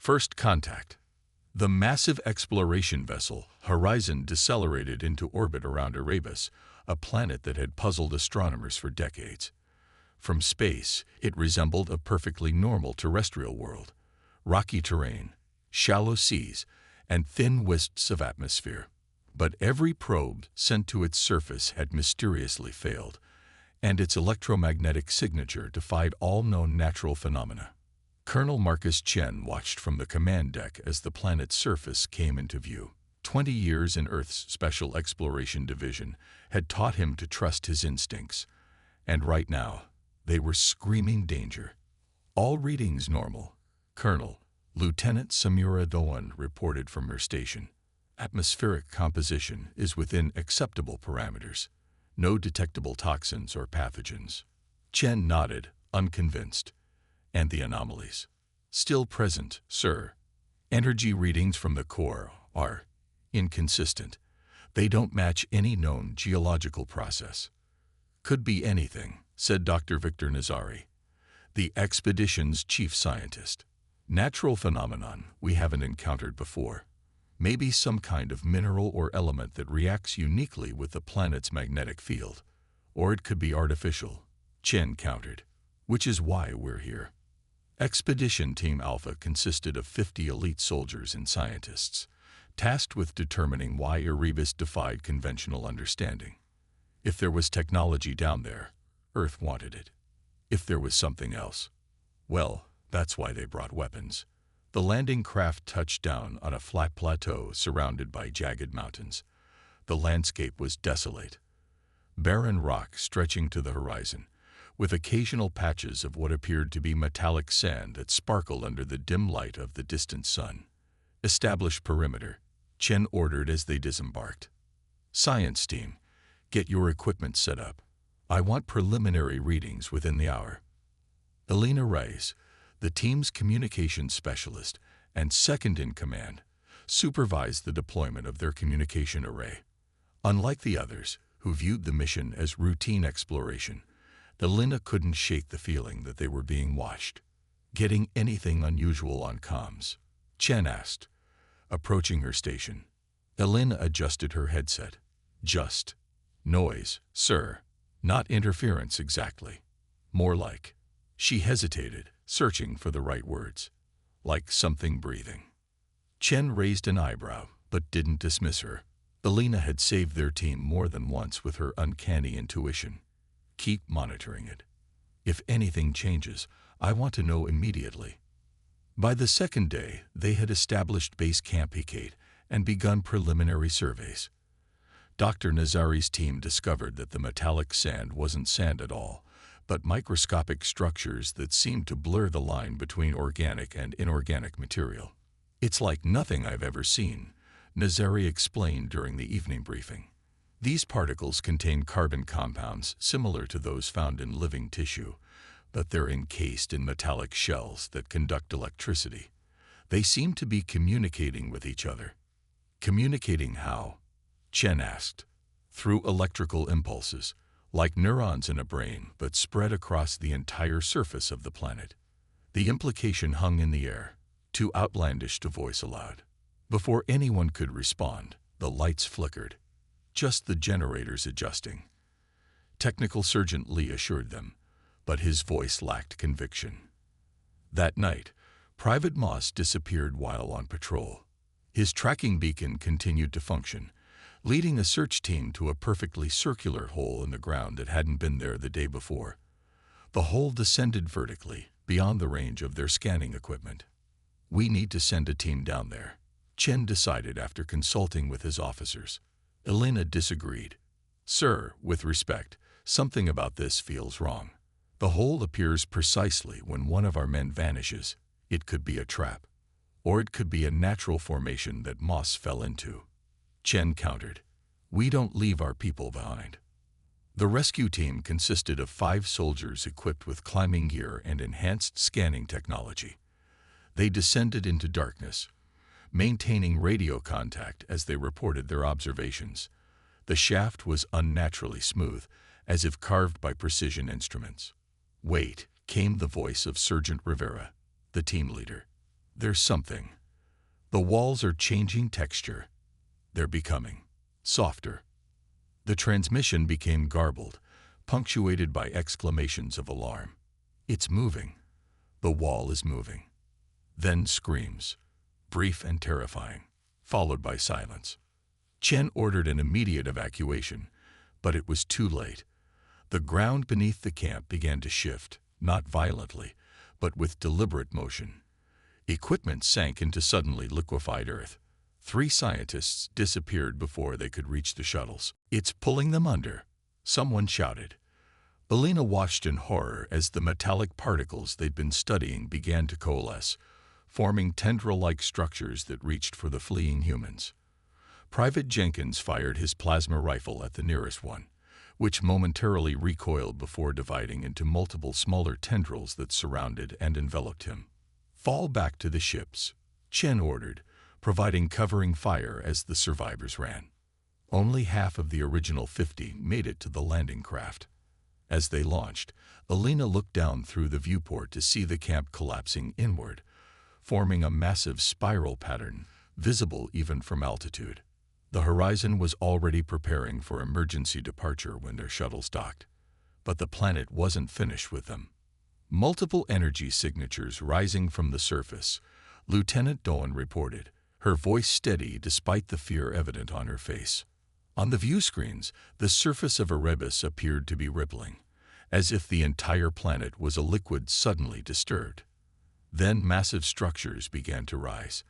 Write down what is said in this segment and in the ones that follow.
First contact. The massive exploration vessel Horizon decelerated into orbit around Erebus, a planet that had puzzled astronomers for decades. From space, it resembled a perfectly normal terrestrial world. Rocky terrain, shallow seas, and thin wisps of atmosphere. But every probe sent to its surface had mysteriously failed, and its electromagnetic signature defied all known natural phenomena. Colonel Marcus Chen watched from the command deck as the planet's surface came into view. 20 years in Earth's Special Exploration Division had taught him to trust his instincts, and right now, they were screaming danger. All readings normal, Colonel. Lieutenant Samura Doan reported from her station. Atmospheric composition is within acceptable parameters. No detectable toxins or pathogens. Chen nodded, unconvinced. And the anomalies? Still present, sir. Energy readings from the core are inconsistent. They don't match any known geological process. Could be anything, said Dr. Victor Nazari, the expedition's chief scientist. Natural phenomenon we haven't encountered before. Maybe some kind of mineral or element that reacts uniquely with the planet's magnetic field. Or it could be artificial, Chen countered, which is why we're here. Expedition Team Alpha consisted of 50 elite soldiers and scientists, tasked with determining why Erebus defied conventional understanding. If there was technology down there, Earth wanted it. If there was something else, well, that's why they brought weapons. The landing craft touched down on a flat plateau surrounded by jagged mountains. The landscape was desolate. Barren rock stretching to the horizon, with occasional patches of what appeared to be metallic sand that sparkled under the dim light of the distant sun. Establish perimeter, Chen ordered as they disembarked. Science team, get your equipment set up. I want preliminary readings within the hour. Elena Reyes, the team's communications specialist and second in command, supervised the deployment of their communication array. Unlike the others, who viewed the mission as routine exploration, Elena couldn't shake the feeling that they were being watched. Getting anything unusual on comms? Chen asked, approaching her station. Elena adjusted her headset. Just noise, sir. Not interference exactly. More like. She hesitated, searching for the right words. Like something breathing. Chen raised an eyebrow, but didn't dismiss her. Elena had saved their team more than once with her uncanny intuition. Keep monitoring it. If anything changes, I want to know immediately. By the second day, they had established Base Camp Hecate and begun preliminary surveys. Dr. Nazari's team discovered that the metallic sand wasn't sand at all, but microscopic structures that seemed to blur the line between organic and inorganic material. It's like nothing I've ever seen, Nazari explained during the evening briefing. These particles contain carbon compounds similar to those found in living tissue, but they're encased in metallic shells that conduct electricity. They seem to be communicating with each other. Communicating how? Chen asked. Through electrical impulses, like neurons in a brain, but spread across the entire surface of the planet. The implication hung in the air, too outlandish to voice aloud. Before anyone could respond, the lights flickered. Just the generators adjusting. Technical Sergeant Lee assured them, but his voice lacked conviction. That night, Private Moss disappeared while on patrol. His tracking beacon continued to function, leading a search team to a perfectly circular hole in the ground that hadn't been there the day before. The hole descended vertically, beyond the range of their scanning equipment. We need to send a team down there, Chen decided after consulting with his officers. Elena disagreed. Sir, with respect, something about this feels wrong. The hole appears precisely when one of our men vanishes. It could be a trap. Or it could be a natural formation that Moss fell into. Chen countered. We don't leave our people behind. The rescue team consisted of 5 soldiers equipped with climbing gear and enhanced scanning technology. They descended into darkness, maintaining radio contact as they reported their observations. The shaft was unnaturally smooth, as if carved by precision instruments. Wait, came the voice of Sergeant Rivera, the team leader. There's something. The walls are changing texture. They're becoming softer. The transmission became garbled, punctuated by exclamations of alarm. It's moving. The wall is moving. Then screams, brief and terrifying, followed by silence. Chen ordered an immediate evacuation, but it was too late. The ground beneath the camp began to shift, not violently, but with deliberate motion. Equipment sank into suddenly liquefied earth. 3 scientists disappeared before they could reach the shuttles. "It's pulling them under," someone shouted. Alina watched in horror as the metallic particles they'd been studying began to coalesce, forming tendril-like structures that reached for the fleeing humans. Private Jenkins fired his plasma rifle at the nearest one, which momentarily recoiled before dividing into multiple smaller tendrils that surrounded and enveloped him. "Fall back to the ships," Chen ordered, providing covering fire as the survivors ran. Only half of the original 50 made it to the landing craft. As they launched, Alina looked down through the viewport to see the camp collapsing inward, forming a massive spiral pattern, visible even from altitude. The horizon was already preparing for emergency departure when their shuttles docked. But the planet wasn't finished with them. Multiple energy signatures rising from the surface, Lieutenant Doan reported, her voice steady despite the fear evident on her face. On the view screens, the surface of Erebus appeared to be rippling, as if the entire planet was a liquid suddenly disturbed. Then massive structures began to rise.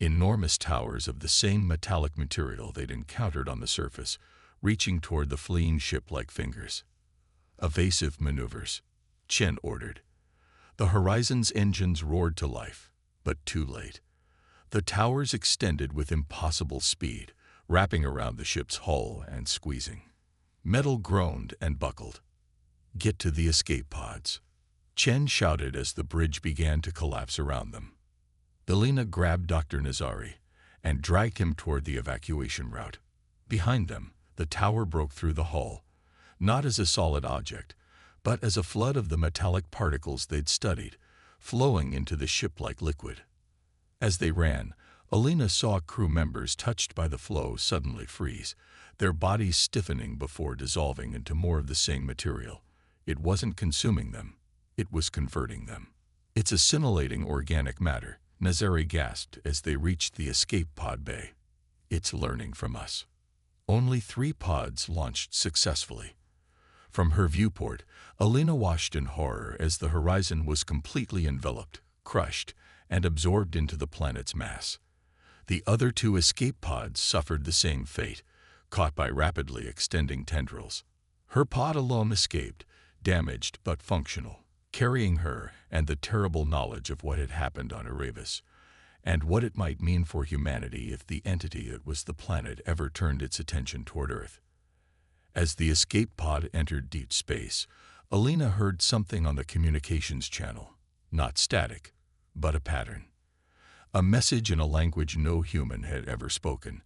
Enormous towers of the same metallic material they'd encountered on the surface, reaching toward the fleeing ship like fingers. "Evasive maneuvers," Chen ordered. The Horizon's engines roared to life, but too late. The towers extended with impossible speed, wrapping around the ship's hull and squeezing. Metal groaned and buckled. "Get to the escape pods," Chen shouted as the bridge began to collapse around them. Alina grabbed Dr. Nazari and dragged him toward the evacuation route. Behind them, the tower broke through the hull, not as a solid object, but as a flood of the metallic particles they'd studied, flowing into the ship like liquid. As they ran, Alina saw crew members touched by the flow suddenly freeze, their bodies stiffening before dissolving into more of the same material. It wasn't consuming them, it was converting them. "It's assimilating organic matter," Nazari gasped as they reached the escape pod bay. "It's learning from us." Only 3 pods launched successfully. From her viewport, Alina watched in horror as the horizon was completely enveloped, crushed, and absorbed into the planet's mass. The other 2 escape pods suffered the same fate, caught by rapidly extending tendrils. Her pod alone escaped, damaged but functional, carrying her and the terrible knowledge of what had happened on Erebus, and what it might mean for humanity if the entity that was the planet ever turned its attention toward Earth. As the escape pod entered deep space, Alina heard something on the communications channel, not static, but a pattern. A message in a language no human had ever spoken,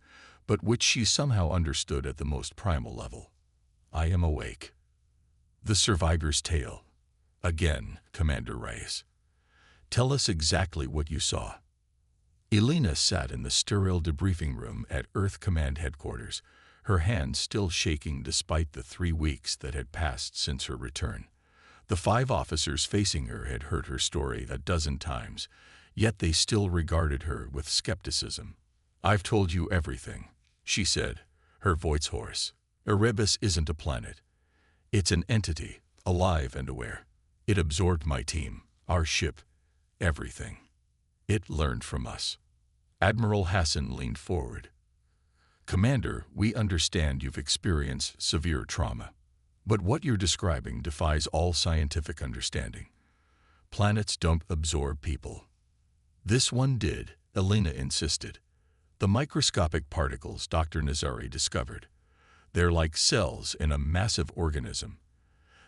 but which she somehow understood at the most primal level. "I am awake." "The survivor's tale." "Again, Commander Reyes. Tell us exactly what you saw." Alina sat in the sterile debriefing room at Earth Command Headquarters, her hands still shaking despite the 3 weeks that had passed since her return. The 5 officers facing her had heard her story a dozen times, yet they still regarded her with skepticism. "I've told you everything," she said, her voice hoarse. "Erebus isn't a planet. It's an entity, alive and aware. It absorbed my team, our ship, everything. It learned from us." Admiral Hassan leaned forward. "Commander, we understand you've experienced severe trauma. But what you're describing defies all scientific understanding. Planets don't absorb people." "This one did," Alina insisted. "The microscopic particles Dr. Nazari discovered. They're like cells in a massive organism.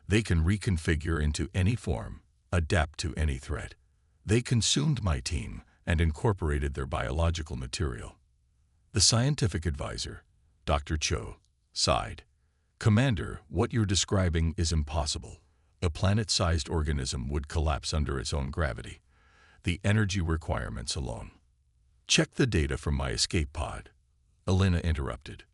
They can reconfigure into any form, adapt to any threat. They consumed my team and incorporated their biological material." The scientific advisor, Dr. Cho, sighed. "Commander, what you're describing is impossible. A planet-sized organism would collapse under its own gravity. the energy requirements alone. Check the data from my escape pod, Elena interrupted.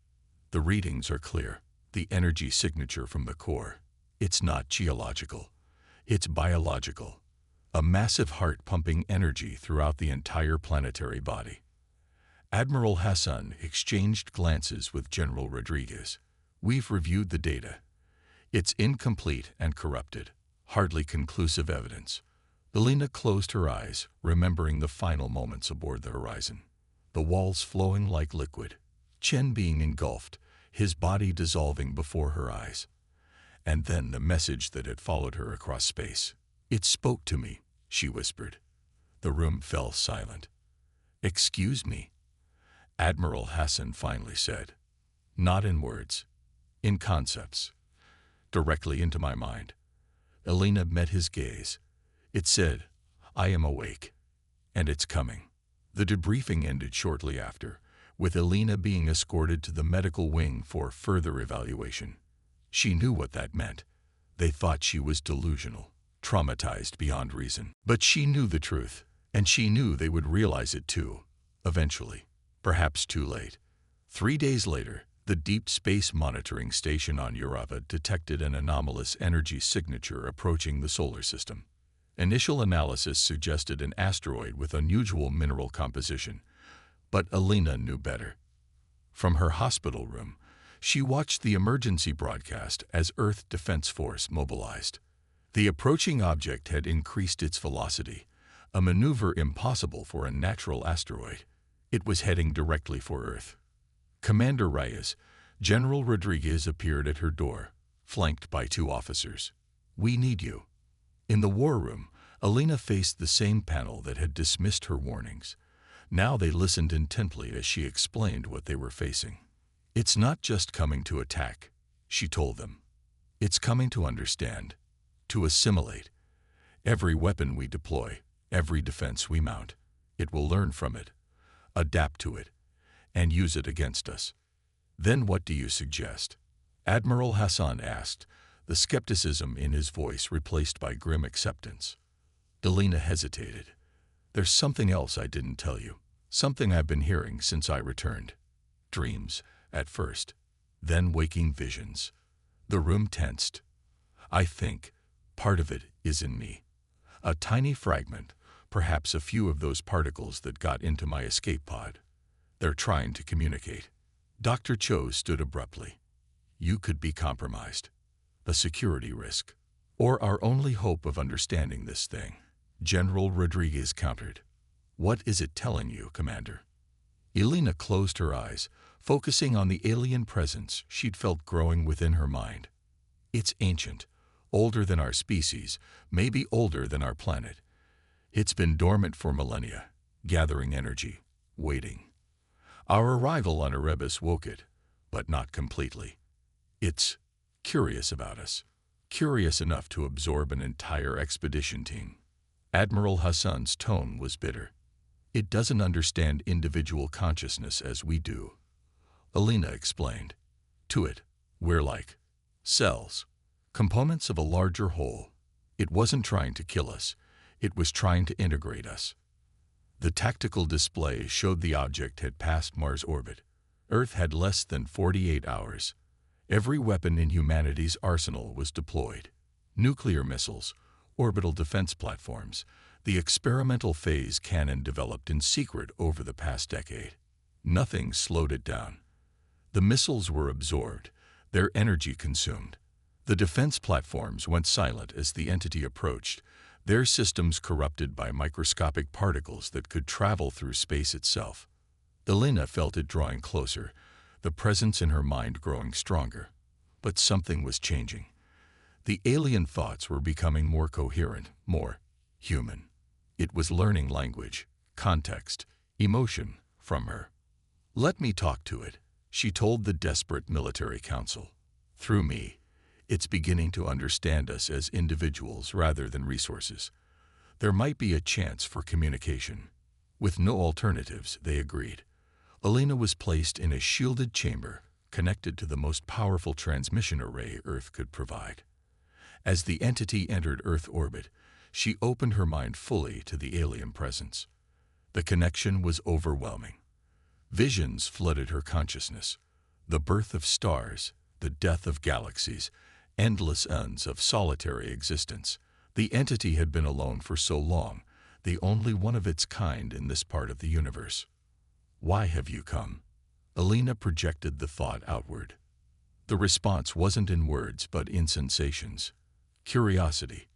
The readings are clear. The energy signature from the core. It's not geological. It's biological. A massive heart pumping energy throughout the entire planetary body. Admiral Hassan exchanged glances with General Rodriguez. We've reviewed the data. It's incomplete and corrupted. Hardly conclusive evidence. Elena closed her eyes, remembering the final moments aboard the Horizon. The walls flowing like liquid. Chen being engulfed, his body dissolving before her eyes. And then the message that had followed her across space. It spoke to me, she whispered. The room fell silent. Excuse me, Admiral Hassan finally said. Not in words, in concepts. Directly into my mind. Elena met his gaze. It said, I am awake. And it's coming. The debriefing ended shortly after, with Elena being escorted to the medical wing for further evaluation. She knew what that meant. They thought she was delusional, traumatized beyond reason. But she knew the truth, and she knew they would realize it too, eventually. Perhaps too late. 3 days later, the Deep Space Monitoring Station on Urava detected an anomalous energy signature approaching the solar system. Initial analysis suggested an asteroid with unusual mineral composition, but Elena knew better. From her hospital room, she watched the emergency broadcast as Earth Defense Force mobilized. The approaching object had increased its velocity, a maneuver impossible for a natural asteroid. It was heading directly for Earth. Commander Reyes, General Rodriguez appeared at her door, flanked by 2 officers. We need you. In the war room, Elena faced the same panel that had dismissed her warnings. Now they listened intently as she explained what they were facing. It's not just coming to attack, she told them. It's coming to understand, to assimilate. Every weapon we deploy, every defense we mount, it will learn from it, adapt to it, and use it against us. Then what do you suggest? Admiral Hassan asked, the skepticism in his voice replaced by grim acceptance. Elena hesitated. There's something else I didn't tell you, something I've been hearing since I returned. Dreams, at first, then waking visions. The room tensed. I think part of it is in me. A tiny fragment, perhaps a few of those particles that got into my escape pod. They're trying to communicate. Dr. Cho stood abruptly. You could be compromised. A security risk. Or our only hope of understanding this thing. General Rodriguez countered. What is it telling you, Commander? Elena closed her eyes, focusing on the alien presence she'd felt growing within her mind. It's ancient, older than our species, maybe older than our planet. It's been dormant for millennia, gathering energy, waiting. Our arrival on Erebus woke it, but not completely. It's curious about us, curious enough to absorb an entire expedition team. Admiral Hassan's tone was bitter. It doesn't understand individual consciousness as we do. Elena explained. To it, we're like cells, components of a larger whole. It wasn't trying to kill us. It was trying to integrate us. The tactical display showed the object had passed Mars orbit. Earth had less than 48 hours. Every weapon in humanity's arsenal was deployed. Nuclear missiles, orbital defense platforms, the experimental phase cannon developed in secret over the past decade. Nothing slowed it down. The missiles were absorbed, their energy consumed. The defense platforms went silent as the entity approached, their systems corrupted by microscopic particles that could travel through space itself. Elena felt it drawing closer, the presence in her mind growing stronger. But something was changing. The alien thoughts were becoming more coherent, more human. It was learning language, context, emotion from her. Let me talk to it, she told the desperate military council. Through me, it's beginning to understand us as individuals rather than resources. There might be a chance for communication. With no alternatives, they agreed. Elena was placed in a shielded chamber connected to the most powerful transmission array Earth could provide. As the entity entered Earth orbit, she opened her mind fully to the alien presence. The connection was overwhelming. Visions flooded her consciousness. The birth of stars, the death of galaxies, endless ends of solitary existence. The entity had been alone for so long, the only one of its kind in this part of the universe. "Why have you come?" Alina projected the thought outward. The response wasn't in words but in sensations. Curiosity,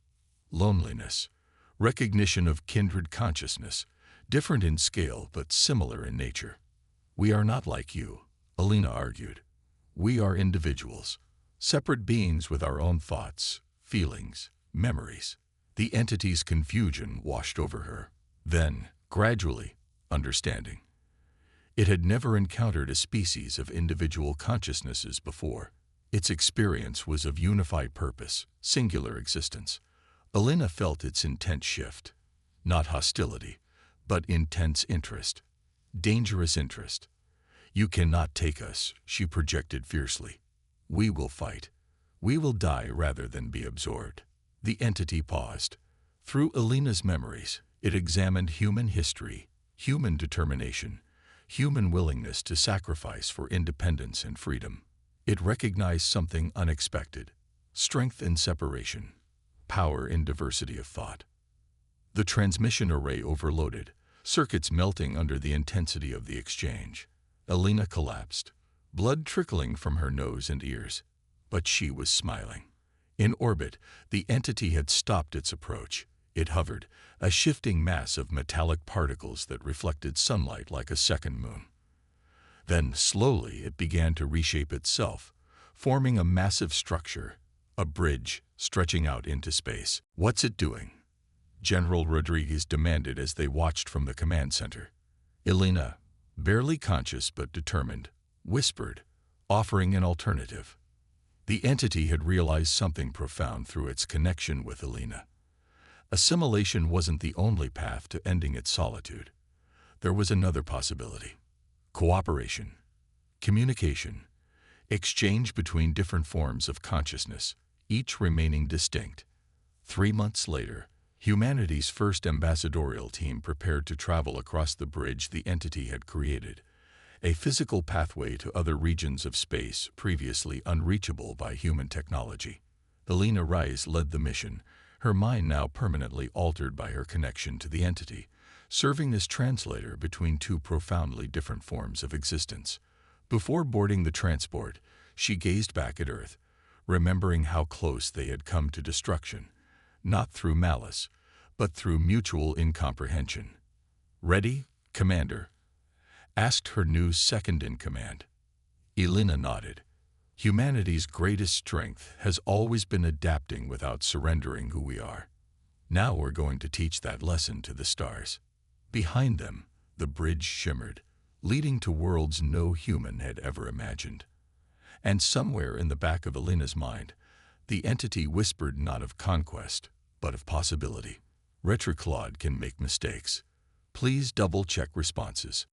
loneliness, recognition of kindred consciousness, different in scale but similar in nature. "We are not like you," Alina argued. "We are individuals, separate beings with our own thoughts, feelings, memories." The entity's confusion washed over her. Then, gradually, understanding. It had never encountered a species of individual consciousnesses before. Its experience was of unified purpose, singular existence. Alina felt its intense shift. Not hostility, but intense interest. Dangerous interest. "You cannot take us," she projected fiercely. "We will fight. We will die rather than be absorbed." The entity paused. Through Alina's memories, it examined human history, human determination, human willingness to sacrifice for independence and freedom. It recognized something unexpected: strength in separation, power in diversity of thought. The transmission array overloaded, circuits melting under the intensity of the exchange. Alina collapsed, blood trickling from her nose and ears. But she was smiling. In orbit, the entity had stopped its approach. It hovered, a shifting mass of metallic particles that reflected sunlight like a second moon. Then, slowly, it began to reshape itself, forming a massive structure, a bridge stretching out into space. "What's it doing?" General Rodriguez demanded as they watched from the command center. Alina, barely conscious but determined, whispered, offering an alternative. The entity had realized something profound through its connection with Alina. Assimilation wasn't the only path to ending its solitude. There was another possibility: cooperation, communication, exchange between different forms of consciousness, each remaining distinct. 3 months later, humanity's first ambassadorial team prepared to travel across the bridge the entity had created, a physical pathway to other regions of space previously unreachable by human technology. Alina Rice led the mission, her mind now permanently altered by her connection to the entity, serving as translator between two profoundly different forms of existence. Before boarding the transport, she gazed back at Earth, remembering how close they had come to destruction, not through malice, but through mutual incomprehension. "Ready, Commander?" asked her new second-in-command. Alina nodded. Humanity's greatest strength has always been adapting without surrendering who we are. Now we're going to teach that lesson to the stars. Behind them, the bridge shimmered, leading to worlds no human had ever imagined. And somewhere in the back of Alina's mind, the entity whispered not of conquest, but of possibility. Retroclaude can make mistakes. Please double-check responses.